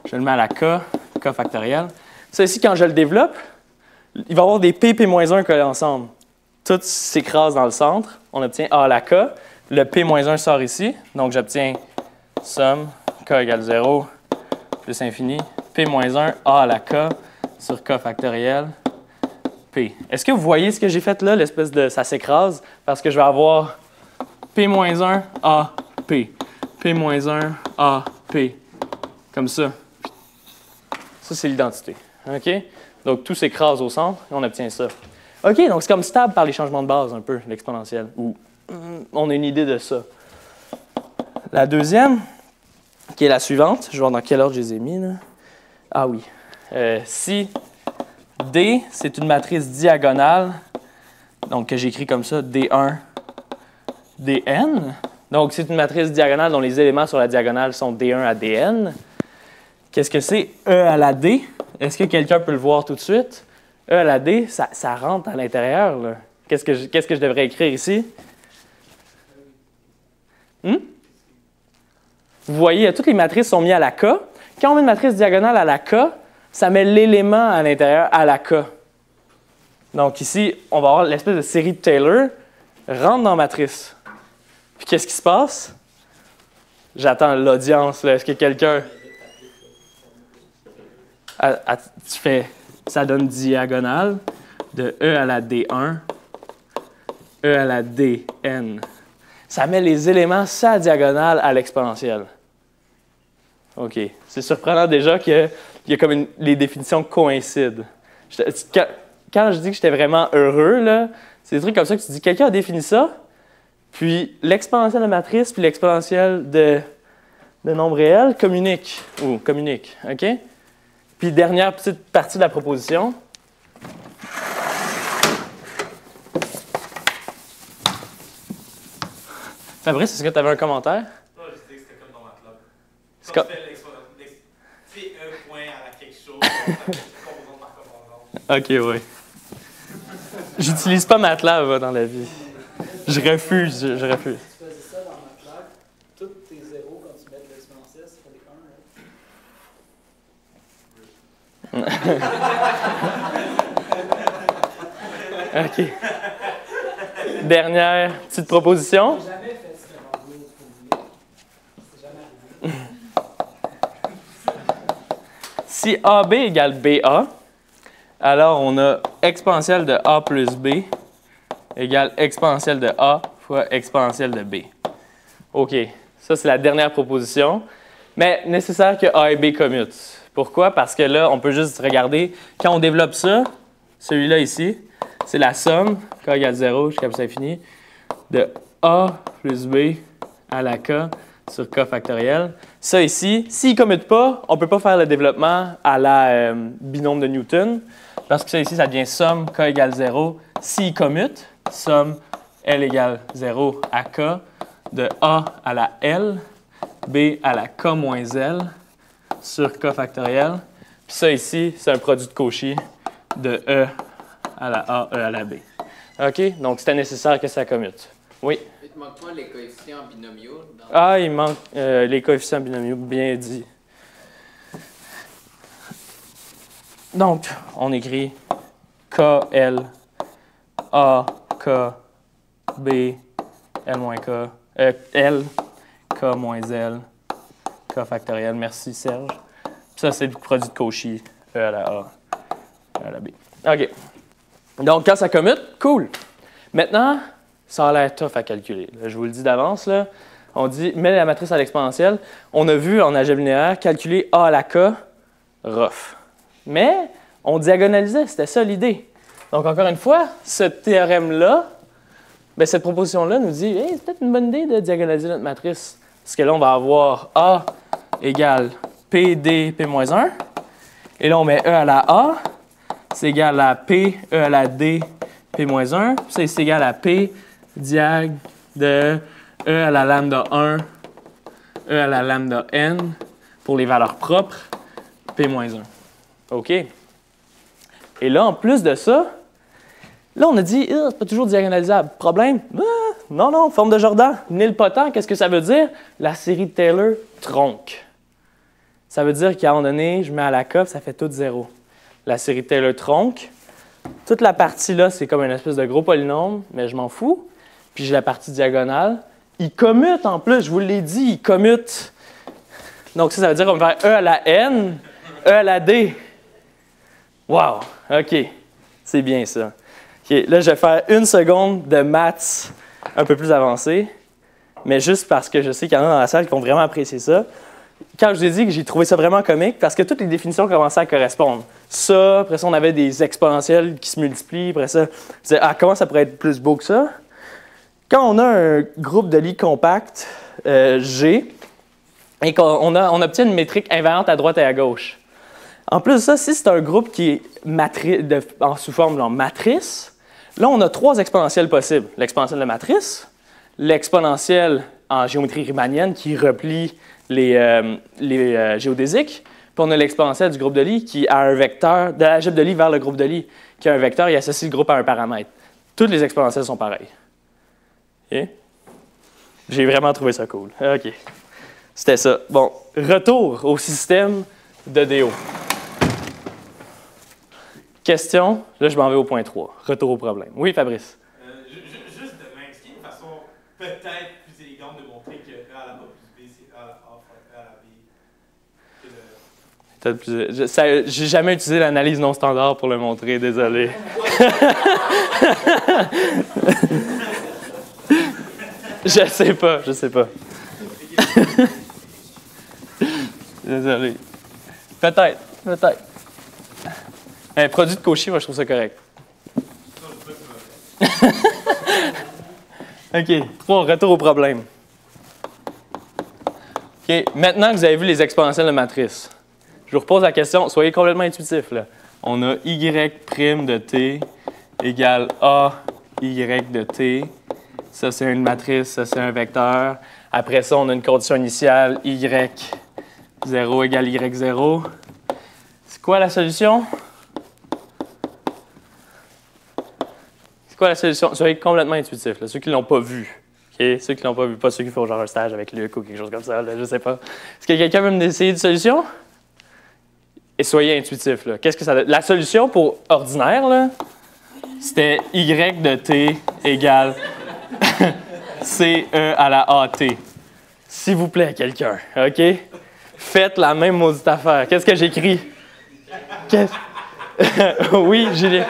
Je le mets à la K, K factoriel. Ça ici, quand je le développe, il va y avoir des P, P-1 collés ensemble. Tout s'écrase dans le centre. On obtient A à la K. Le P-1 sort ici. Donc, j'obtiens somme K égale 0 plus infini. P-1 A à la K sur K factoriel. P. Est-ce que vous voyez ce que j'ai fait là, l'espèce de... Ça s'écrase parce que je vais avoir P-1 A, P. P-1 A, P. Comme ça. Ça, c'est l'identité. OK? Donc, tout s'écrase au centre et on obtient ça. OK, donc c'est comme stable par les changements de base un peu, l'exponentielle. Ou on a une idée de ça. La deuxième, qui est la suivante, je vais voir dans quel ordre je les ai mis. Là. Ah oui. Si D, c'est une matrice diagonale, donc que j'écris comme ça, D1, Dn. Donc, c'est une matrice diagonale dont les éléments sur la diagonale sont D1 à Dn. Qu'est-ce que c'est? E à la D. Est-ce que quelqu'un peut le voir tout de suite? E à la D, ça rentre à l'intérieur, là. Qu'est-ce que je devrais écrire ici? Vous voyez, toutes les matrices sont mises à la K. Quand on met une matrice diagonale à la K, ça met l'élément à l'intérieur à la K. Donc ici, on va avoir l'espèce de série de Taylor rentre dans la matrice. Puis qu'est-ce qui se passe? J'attends l'audience. Est-ce que quelqu'un... Tu fais... Ça donne diagonale de E à la D1, E à la Dn. Ça met les éléments sur la diagonale à l'exponentielle. OK. C'est surprenant déjà qu'il y a comme les définitions coïncident. Quand je dis que j'étais vraiment heureux, là, c'est des trucs comme ça que tu dis, quelqu'un a défini ça, puis l'exponentielle de matrice puis l'exponentielle de nombre réel communiquent. OK? Puis dernière petite partie de la proposition. Fabrice, est-ce que tu avais un commentaire? Non, je disais que c'était comme dans MATLAB. C'est Quand comme... tu fais l'exponentielle, c'est un point à la quelque chose, composante par composante. OK, oui. J'utilise pas MATLAB dans la vie. Je refuse. Tu faisais ça dans MATLAB, tous tes zéros, quand tu mets de l'exponentielle, ça fait des 1, OK. Dernière petite proposition. J'ai jamais fait ce rendu au c'est jamais arrivé. Si AB égale BA, alors on a exponentielle de A plus B égale exponentielle de A fois exponentielle de B. OK. Ça, c'est la dernière proposition. Mais nécessaire que A et B commutent. Pourquoi? Parce que là, on peut juste regarder. Quand on développe ça, celui-là ici, c'est la somme, K égale 0 jusqu'à plus infini, de A plus B à la K sur K factoriel. Ça ici, s'il ne commute pas, on ne peut pas faire le développement à la binôme de Newton, parce que ça ici, ça devient somme K égale 0. S'il commute, somme L égale 0 à K de A à la L, B à la K moins L sur K factoriel. Puis ça ici, c'est un produit de Cauchy de E à la A, E à la B. OK? Donc, c'était nécessaire que ça commute. Oui? Il te manque pas les coefficients binomiaux. Il manque les coefficients binomiaux, bien dit. Donc, on écrit KL, A, K, B, L moins K, L, K moins L, K factoriel. Merci, Serge. Puis ça, c'est le produit de Cauchy, E à la A, E à la B. OK. Donc, quand ça commute, cool. Maintenant, ça a l'air tough à calculer. Là, je vous le dis d'avance, là. On dit, mets la matrice à l'exponentielle. On a vu en algèbre linéaire, calculer A à la K, rough. Mais on diagonalisait, c'était ça l'idée. Donc, encore une fois, ce théorème-là, cette proposition-là nous dit, hey, c'est peut-être une bonne idée de diagonaliser notre matrice. Parce que là, on va avoir A égale PD, P-1. Et là, on met E à la A. C'est égal à P, E à la D, P-1. Ça, c'est égal à P, diag de E à la lambda 1, E à la lambda n, pour les valeurs propres, P-1. OK? Et là, en plus de ça, là, on a dit, c'est pas toujours diagonalisable. Problème? Non, forme de Jordan. Nilpotent, qu'est-ce que ça veut dire? La série de Taylor tronque. Ça veut dire qu'à un moment donné, je mets à la K, ça fait tout 0. La série de Taylor tronque. Toute la partie là, c'est comme une espèce de gros polynôme, mais je m'en fous. Puis j'ai la partie diagonale. Il commute en plus, je vous l'ai dit, il commute. Donc ça veut dire qu'on va faire E à la N, E à la D. Wow! OK. C'est bien ça. OK. Là, je vais faire une seconde de maths un peu plus avancée, mais juste parce que je sais qu'il y en a dans la salle qui vont vraiment apprécier ça. Quand je vous ai dit que j'ai trouvé ça vraiment comique, parce que toutes les définitions commençaient à correspondre. Ça, après ça, on avait des exponentielles qui se multiplient. Après ça, je disais, comment ça pourrait être plus beau que ça? Quand on a un groupe de Lie compact G et qu'on obtient une métrique invariante à droite et à gauche, En plus de ça, si c'est un groupe qui est sous forme de matrice, là, on a 3 exponentielles possibles. L'exponentielle de matrice, l'exponentielle en géométrie riemannienne qui replie les géodésiques, puis on a l'exponentielle du groupe de Lie qui a un vecteur, de l'algèbre de Lie vers le groupe de Lie, qui a un vecteur et associe le groupe à un paramètre. Toutes les exponentielles sont pareilles. OK? J'ai vraiment trouvé ça cool. OK. C'était ça. Bon, retour au système de DO. Question, là je m'en vais au point 3. Retour au problème. Oui, Fabrice? Juste demain, est-ce qu'il y a une façon peut-être plus élégante de montrer que A à la A plus B, c'est A à la A fois A à la B que le... J'ai jamais utilisé l'analyse non standard pour le montrer, désolé. Je sais pas. Désolé. Peut-être. Produit de Cauchy, moi je trouve ça correct. OK. 3, retour au problème. OK. Maintenant que vous avez vu les exponentielles de matrice, je vous repose la question, soyez complètement intuitif, là. On a y' de t égale a y de t. Ça, c'est une matrice, ça, c'est un vecteur. Après ça, on a une condition initiale y0 égale y0. C'est quoi la solution? Soyez complètement intuitif, là, ceux qui ne l'ont pas vu. Okay? Ceux qui ne l'ont pas vu, pas ceux qui font genre un stage avec Luc ou quelque chose comme ça, là, je ne sais pas. Est-ce que quelqu'un veut me essayer une solution? Et soyez intuitif. Là. Qu'est-ce que ça donne? La solution pour ordinaire, là, c'était y de t égale CE à la AT. S'il vous plaît, quelqu'un, OK? Faites la même maudite affaire. Qu'est-ce que j'écris? Oui, Julien.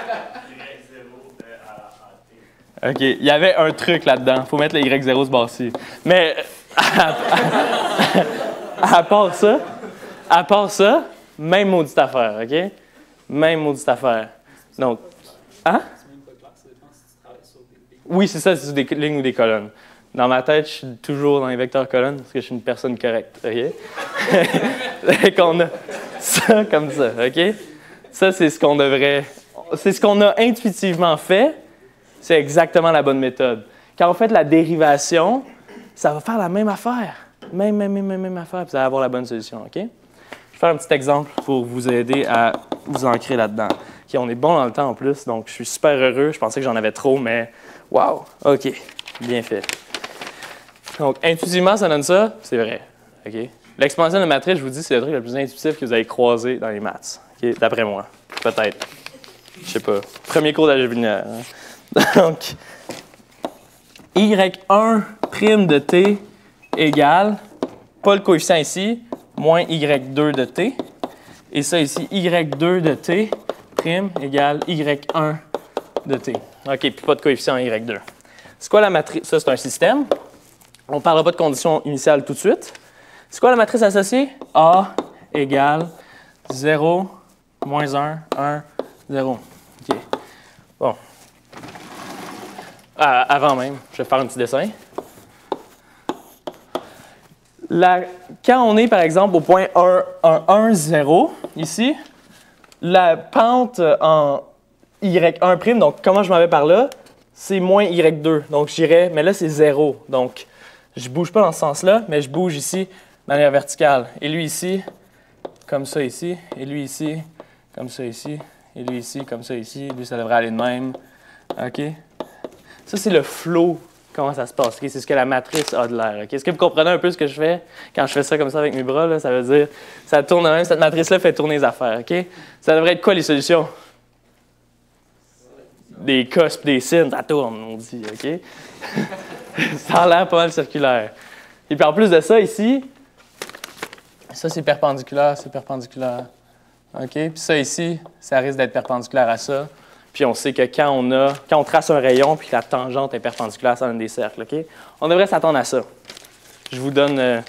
OK. Il y avait un truc là-dedans. Il faut mettre le Y0 ce bord-ci. Mais à part ça, même maudite affaire, OK? Même maudite affaire. Donc, hein? C'est même pas clair, ça dépend si tu travailles sur des lignes. Oui, c'est ça, c'est sur des lignes ou des colonnes. Dans ma tête, je suis toujours dans les vecteurs colonnes parce que je suis une personne correcte, OK? Et qu'on a ça comme ça, OK? Ça, c'est ce qu'on devrait... C'est ce qu'on a intuitivement fait. C'est exactement la bonne méthode. Quand on fait la dérivation, ça va faire la même affaire. Même affaire, puis vous allez avoir la bonne solution, OK? Je vais faire un petit exemple pour vous aider à vous ancrer là-dedans. OK, on est bon dans le temps en plus, donc je suis super heureux. Je pensais que j'en avais trop, mais wow! OK, bien fait. Donc, intuitivement, ça donne ça, c'est vrai. OK? L'exponentielle de matrice, je vous dis, c'est le truc le plus intuitif que vous avez croisé dans les maths. OK? D'après moi. Peut-être. Je sais pas. Premier cours d'algèbre linéaire. Hein? Donc, y1' de t égale, pas le coefficient ici, moins y2 de t. Et ça ici, y2 de t' égale y1 de t. OK, puis pas de coefficient y2. C'est quoi la matrice? Ça, c'est un système. On ne parlera pas de condition initiale tout de suite. C'est quoi la matrice associée? A égale 0, moins 1, 1, 0. OK. Bon. Avant même, je vais faire un petit dessin. Quand on est, par exemple, au point 1, 0, ici, la pente en y1', donc comment je m'en vais par là, c'est moins y2. Donc, j'irai, mais là, c'est 0. Donc, je ne bouge pas dans ce sens-là, mais je bouge ici de manière verticale. Et lui ici, comme ça ici. Et lui ici, comme ça ici. Et lui ici, comme ça ici. Lui, ça devrait aller de même. OK? Ça, c'est le flow, comment ça se passe. Okay? C'est ce que la matrice a de l'air. Okay? Est-ce que vous comprenez un peu ce que je fais? Quand je fais ça comme ça avec mes bras, là, ça veut dire ça tourne de même. Cette matrice-là fait tourner les affaires. Okay? Ça devrait être quoi, les solutions? Des cos et des sines, ça tourne, on dit. OK? Ça a l'air pas mal circulaire. Et puis en plus de ça, ici, ça, c'est perpendiculaire, c'est perpendiculaire. OK? Puis ça, ici, ça risque d'être perpendiculaire à ça. Puis on sait que quand on trace un rayon puis que la tangente est perpendiculaire, ça donne des cercles. OK? On devrait s'attendre à ça. Je vous donne...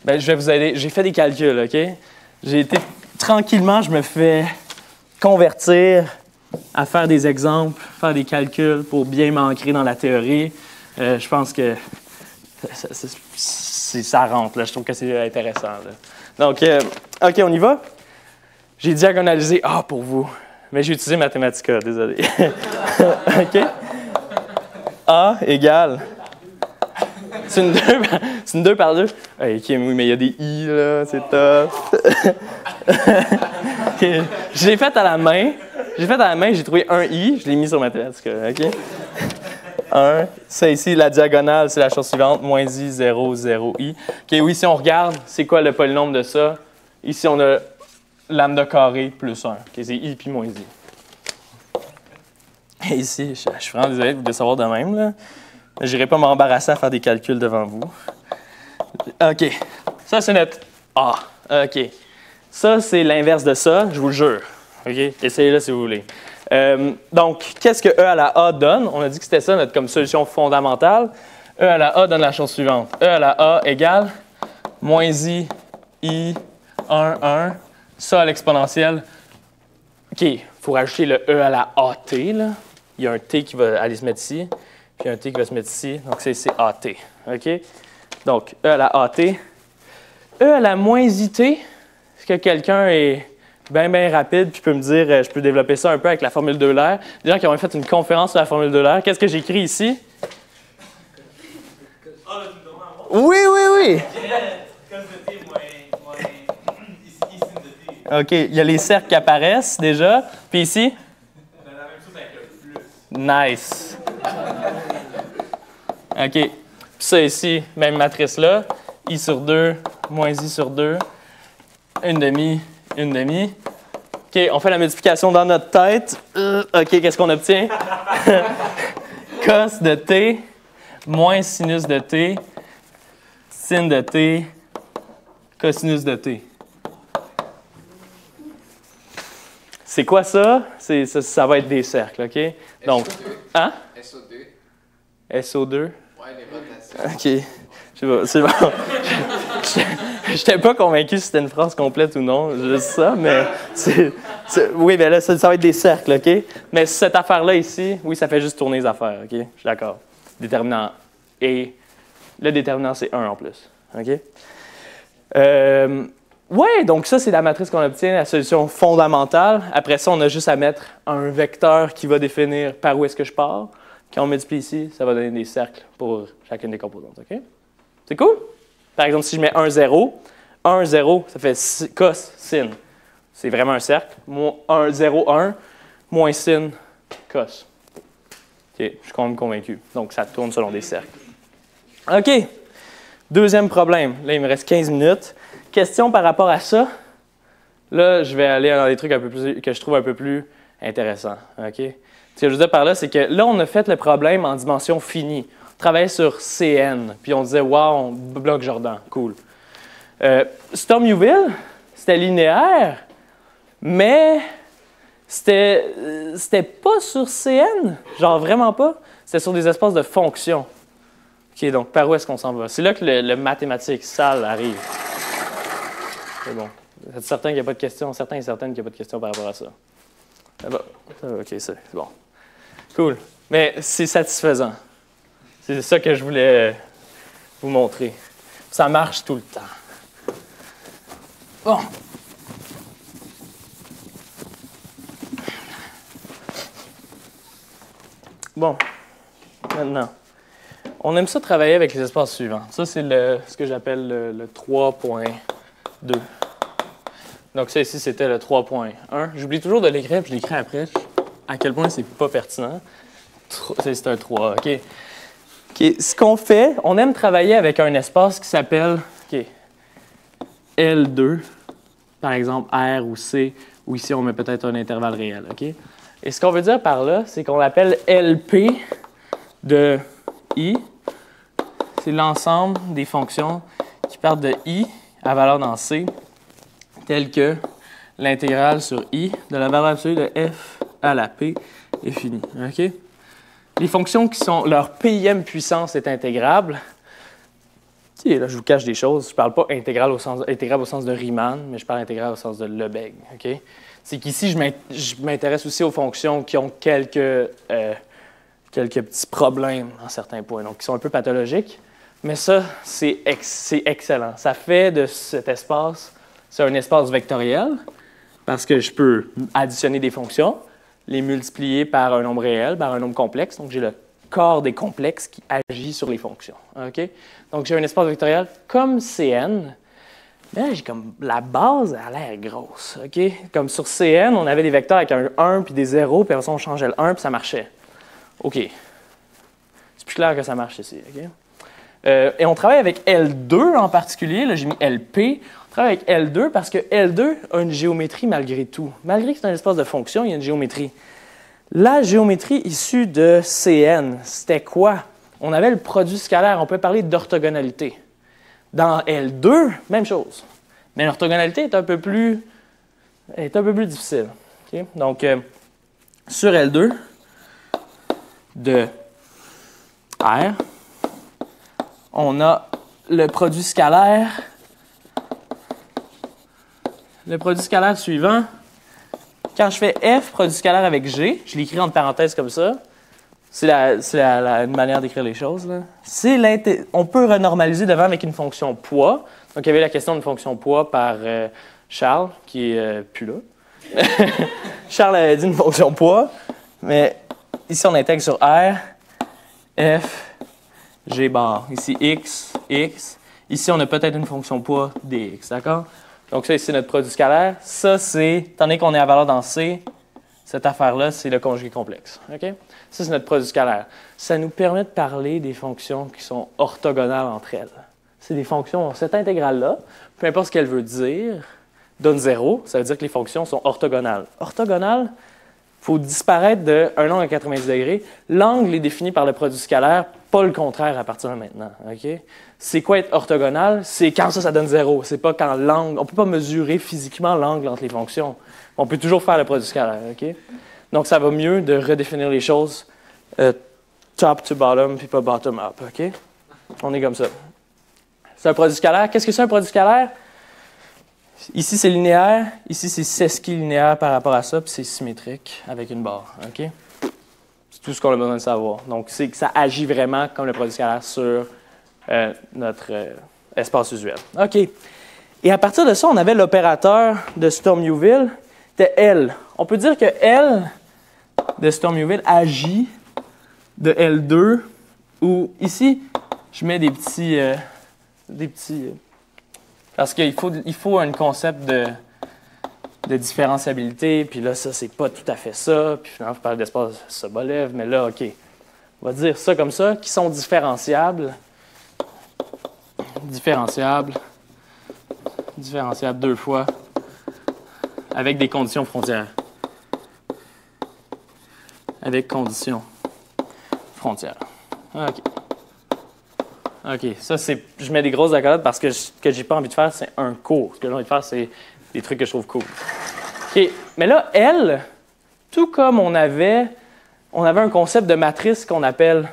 je vais vous aider. J'ai fait des calculs. OK? J'ai été... Tranquillement, je me fais convertir à faire des exemples, faire des calculs pour bien m'ancrer dans la théorie. Je pense que ça rentre. Là. Je trouve que c'est intéressant. Là. Donc, OK, on y va. J'ai diagonalisé A pour vous, mais j'ai utilisé Mathematica, désolé. OK? A égale... C'est une 2 par 2? Hey, OK, oui, mais il y a des I, là, c'est tough. Okay. Je l'ai fait à la main. J'ai trouvé un I, je l'ai mis sur Mathematica, OK? 1. Ça ici, la diagonale, c'est la chose suivante, moins I, 0, 0, I. OK, oui, si on regarde, c'est quoi le polynôme de ça? Ici, on a lambda carré plus 1. OK, c'est I puis moins I. Et ici, je suis vraiment désolé de vous savoir de même, là. Je n'irai pas m'embarrasser à faire des calculs devant vous. OK. Ça, c'est notre A. OK. Ça, c'est l'inverse de ça, je vous le jure. OK? Essayez-le si vous voulez. Donc, qu'est-ce que E à la A donne? On a dit que c'était ça notre comme solution fondamentale. E à la A donne la chose suivante. E à la A égale moins I, 1. Ça à l'exponentielle. OK, il faut rajouter le E à la AT. Là. Il y a un T qui va aller se mettre ici, puis un T qui va se mettre ici. Donc, c'est AT. OK? Donc, E à la AT. E à la moins IT. Est-ce que quelqu'un est bien rapide puis peut me dire, je peux développer ça un peu avec la formule d'Euler? Des gens qui ont fait une conférence sur la formule d'Euler. Qu'est-ce que j'écris ici? Ah, là, tu me demandes à moi? Oui. Cos de T moins ici de T. OK, il y a les cercles qui apparaissent déjà. Puis ici? La même chose avec le plus. Nice. OK. Puis ça ici, même matrice-là. I sur 2, moins I sur 2. Une demi. OK, on fait la multiplication dans notre tête. OK, qu'est-ce qu'on obtient? Cos de T moins sinus de T, sin de T, cosinus de T. C'est quoi ça? Ça va être des cercles, OK? Donc, SO2. hein? SO2. SO2? Ouais, les rotations. OK. Je sais pas, c'est bon. Je n'étais pas convaincu si c'était une phrase complète ou non, juste ça, mais oui, mais là, ça va être des cercles, OK? Mais cette affaire-là ici, oui, ça fait juste tourner les affaires, OK? Je suis d'accord. Déterminant et le déterminant, c'est 1 en plus, OK? Oui, donc ça, c'est la matrice qu'on obtient, la solution fondamentale. Après ça, on a juste à mettre un vecteur qui va définir par où est-ce que je pars. Quand on multiplie ici, ça va donner des cercles pour chacune des composantes, OK? C'est cool? Par exemple, si je mets 1, 0, 1, 0, ça fait cos, sin. C'est vraiment un cercle. 1, 0, 1, moins sin, cos. OK, je suis quand même convaincu. Donc, ça tourne selon des cercles. OK. Deuxième problème. Là, il me reste 15 minutes. Question par rapport à ça. Là, je vais aller dans des trucs un peu plus, que je trouve un peu plus intéressants. OK? Ce que je veux dire par là, c'est que là, on a fait le problème en dimension finie. On travaillait sur CN, puis on disait « Wow, bloc Jordan, cool ». Sturm-Liouville, c'était linéaire, mais c'était pas sur CN, genre vraiment pas. C'était sur des espaces de fonctions. OK, donc par où est-ce qu'on s'en va? C'est là que le mathématique sale arrive. C'est bon. Vous êtes certain qu'il n'y a pas de questions? Certains et certaines qu'il n'y a pas de questions par rapport à ça. Ah bah, OK, c'est bon. Cool. Mais c'est satisfaisant. C'est ça que je voulais vous montrer. Ça marche tout le temps. Bon. Bon. Maintenant, on aime ça travailler avec les espaces suivants. Ça, c'est ce que j'appelle le 3.2. Donc ça ici, c'était le 3.1. J'oublie toujours de l'écrire, puis je l'écris après. À quel point c'est pas pertinent. C'est un 3, OK? Ce qu'on fait, on aime travailler avec un espace qui s'appelle L2, par exemple R ou C, ou ici on met peut-être un intervalle réel. OK? Et ce qu'on veut dire par là, c'est qu'on l'appelle LP de I. C'est l'ensemble des fonctions qui partent de I à valeur dans C, telles que l'intégrale sur I de la valeur absolue de F à la P est finie. OK? Les fonctions qui sont leur PIM puissance est intégrable. Là, je vous cache des choses. Je ne parle pas intégrale au sens de Riemann, mais je parle intégrale au sens de Lebesgue. Okay? C'est qu'ici, je m'intéresse aussi aux fonctions qui ont quelques petits problèmes en certains points, donc qui sont un peu pathologiques. Mais ça, c'est excellent. Ça fait de cet espace, c'est un espace vectoriel. parce que je peux additionner des fonctions, les multiplier par un nombre réel, par un nombre complexe. Donc, j'ai le corps des complexes qui agit sur les fonctions. Okay? Donc, j'ai un espace vectoriel comme Cn. Là, j'ai comme la base a l'air grosse. Okay? Comme sur Cn, on avait des vecteurs avec un 1 puis des 0, puis après ça, on changeait le 1 puis ça marchait. OK. C'est plus clair que ça marche ici. Okay? Et on travaille avec L2 en particulier. Là, j'ai mis LP. On travaille avec L2 parce que L2 a une géométrie malgré tout. Malgré que c'est un espace de fonction, il y a une géométrie. La géométrie issue de Cn, c'était quoi? On avait le produit scalaire. On peut parler d'orthogonalité. Dans L2, même chose. Mais l'orthogonalité est un peu plus difficile. Okay? Donc, sur L2 de R, on a le produit scalaire. Le produit scalaire suivant, quand je fais F, produit scalaire avec G, je l'écris entre parenthèses comme ça. C'est une manière d'écrire les choses. Là. On peut renormaliser devant avec une fonction poids. Donc, il y avait la question d'une fonction poids par Charles, qui est plus là. Charles avait dit une fonction poids, mais ici, on intègre sur R, F, G bar. Ici, X, X. Ici, on a peut-être une fonction poids dx, d'accord? Donc, ça, ici, notre produit scalaire. Ça, c'est, étant donné qu'on est à valeur dans C, cette affaire-là, c'est le conjugué complexe. Okay? Ça, c'est notre produit scalaire. Ça nous permet de parler des fonctions qui sont orthogonales entre elles. C'est des fonctions, cette intégrale-là, peu importe ce qu'elle veut dire, donne 0, ça veut dire que les fonctions sont orthogonales. Orthogonale, il faut disparaître d'un angle à 90 degrés. L'angle est défini par le produit scalaire, pas le contraire à partir de maintenant. Okay? C'est quoi être orthogonal? C'est quand ça donne 0. C'est pas quand l'angle... On ne peut pas mesurer physiquement l'angle entre les fonctions. On peut toujours faire le produit scalaire. Okay? Donc, ça va mieux de redéfinir les choses top to bottom, puis pas bottom up. Okay? On est comme ça. C'est un produit scalaire. Qu'est-ce que c'est un produit scalaire? Ici, c'est linéaire. Ici, c'est sesquilinéaire par rapport à ça, puis c'est symétrique avec une barre. Okay? C'est tout ce qu'on a besoin de savoir. Donc, c'est que ça agit vraiment comme le produit scalaire sur notre espace usuel. OK. Et à partir de ça, on avait l'opérateur de Sturm-Liouville, c'était L. On peut dire que L de Sturm-Liouville agit de L2, où ici, je mets des petits parce qu'il faut un concept de différenciabilité, puis là, ça, c'est pas tout à fait ça, puis finalement, je parle d'espace Sobolev, mais là, OK, on va dire ça comme ça, qui sont différenciables deux fois, avec des conditions frontières. Avec conditions frontières. OK. OK, ça, c'est... Je mets des grosses accolades parce que ce que j'ai pas envie de faire, c'est un cours. Ce que j'ai envie de faire, c'est des trucs que je trouve cool. OK, mais là, L, tout comme on avait un concept de matrice qu'on appelle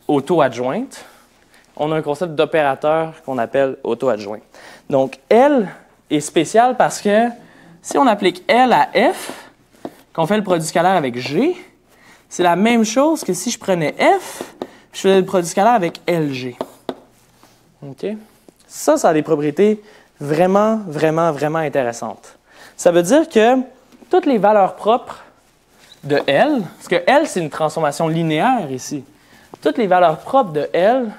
auto-adjointe, on a un concept d'opérateur qu'on appelle auto-adjoint. Donc, L est spécial parce que si on applique L à F, qu'on fait le produit scalaire avec G, c'est la même chose que si je prenais F, je faisais le produit scalaire avec LG. OK? Ça a des propriétés vraiment, vraiment, vraiment intéressantes. Ça veut dire que toutes les valeurs propres de L, parce que L, c'est une transformation linéaire ici, toutes les valeurs propres de L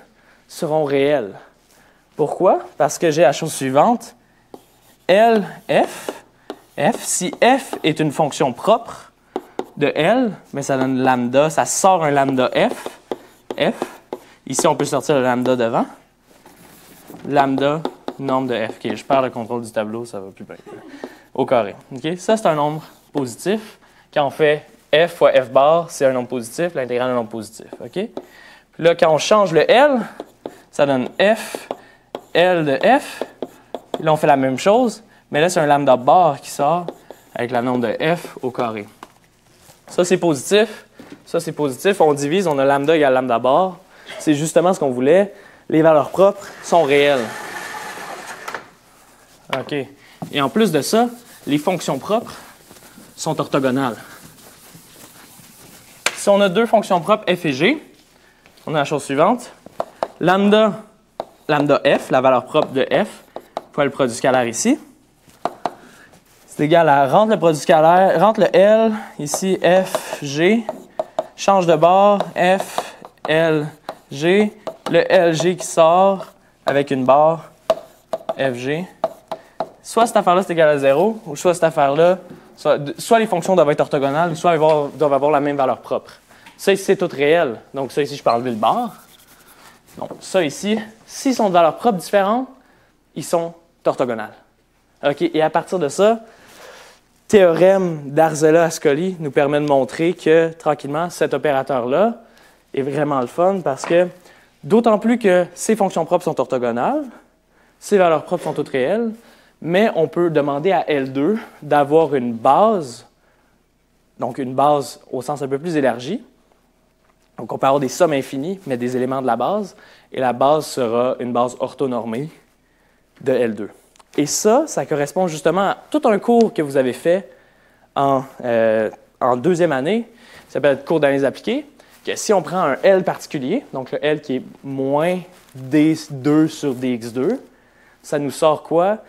seront réelles. Pourquoi? Parce que j'ai la chose suivante. L, F. F, si F est une fonction propre de L, mais ça donne lambda, ça sort un lambda F. F. Ici, on peut sortir le lambda devant. Lambda, nombre de F. OK, je perds le contrôle du tableau, ça va plus bien. Au carré. OK? Ça, c'est un nombre positif. Quand on fait F fois F bar, c'est un nombre positif, l'intégrale est un nombre positif. OK? Puis là, quand on change le L, ça donne F, L de F. Puis là, on fait la même chose, mais là, c'est un lambda bar qui sort avec le nombre de F au carré. Ça, c'est positif. Ça, c'est positif. On divise, on a lambda égale lambda bar. C'est justement ce qu'on voulait. Les valeurs propres sont réelles. OK. Et en plus de ça, les fonctions propres sont orthogonales. Si on a deux fonctions propres f et g, on a la chose suivante. Lambda f, la valeur propre de f, fois le produit scalaire ici. C'est égal à rentre le produit scalaire, rentre le L, ici F, G, change de bord, F, L, G, le LG qui sort avec une barre, FG. Soit cette affaire-là c'est égal à 0, ou soit cette affaire-là, soit les fonctions doivent être orthogonales, ou soit elles doivent avoir la même valeur propre. Ça ici c'est tout réel, donc ça ici je peux enlever le bar. Donc ça ici, s'ils sont de valeurs propres différentes, ils sont orthogonales. OK, et à partir de ça, théorème d'Arzelà-Ascoli nous permet de montrer que, tranquillement, cet opérateur-là est vraiment le fun parce que, d'autant plus que ces fonctions propres sont orthogonales, ces valeurs propres sont toutes réelles, mais on peut demander à L2 d'avoir une base, donc une base au sens un peu plus élargi. Donc, on peut avoir des sommes infinies, mais des éléments de la base, et la base sera une base orthonormée de L2. Et ça correspond justement à tout un cours que vous avez fait en deuxième année, ça s'appelle cours d'analyse appliquée, que si on prend un L particulier, donc le L qui est moins D2 sur DX2, ça nous sort quoi?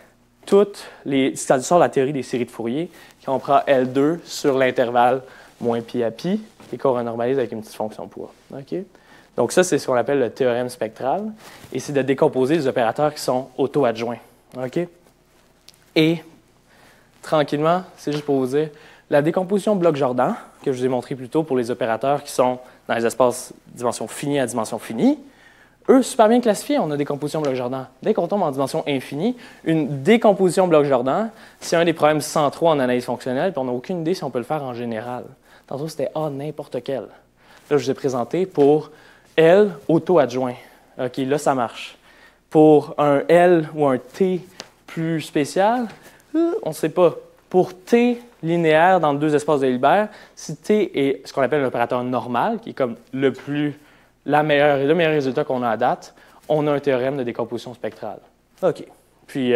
Ça nous sort la théorie des séries de Fourier, quand on prend L2 sur l'intervalle moins pi à pi, et qu'on renormalise avec une petite fonction poids. Okay? Donc ça, c'est ce qu'on appelle le théorème spectral, et c'est de décomposer les opérateurs qui sont auto-adjoints. Okay? Et, tranquillement, c'est juste pour vous dire, la décomposition bloc-Jordan, que je vous ai montré plus tôt pour les opérateurs qui sont dans les espaces dimension finie à dimension finie, eux, super bien classifiés, on a décomposition bloc-Jordan. Dès qu'on tombe en dimension infinie, une décomposition bloc-Jordan, c'est un des problèmes centraux en analyse fonctionnelle, puis on n'a aucune idée si on peut le faire en général. Tantôt, c'était n'importe quel. Là, je vous ai présenté pour L auto-adjoint. OK, là, ça marche. Pour un L ou un T plus spécial, on ne sait pas. Pour T linéaire dans deux espaces de Hilbert, si T est ce qu'on appelle un opérateur normal, qui est comme le meilleur résultat qu'on a à date, on a un théorème de décomposition spectrale. OK. Puis,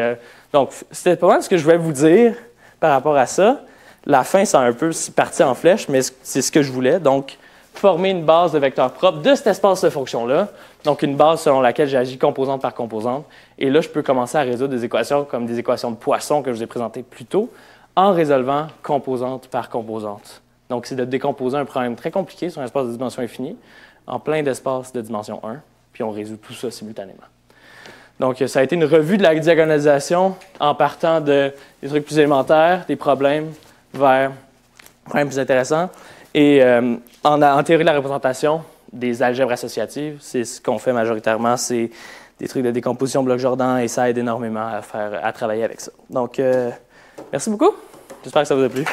donc, c'était pas mal ce que je voulais vous dire par rapport à ça. La fin, c'est un peu parti en flèche, mais c'est ce que je voulais. Donc, former une base de vecteurs propres de cet espace de fonction-là. Donc, une base selon laquelle j'agis composante par composante. Et là, je peux commencer à résoudre des équations comme des équations de Poisson que je vous ai présentées plus tôt, en résolvant composante par composante. Donc, c'est de décomposer un problème très compliqué sur un espace de dimension infinie en plein d'espaces de dimension 1, puis on résout tout ça simultanément. Donc, ça a été une revue de la diagonalisation en partant des trucs plus élémentaires, des problèmes, vers des problèmes plus intéressants. Et en théorie de la représentation, des algèbres associatives, c'est ce qu'on fait majoritairement, c'est des trucs de décomposition bloc-Jordan et ça aide énormément à travailler avec ça. Donc, merci beaucoup. J'espère que ça vous a plu.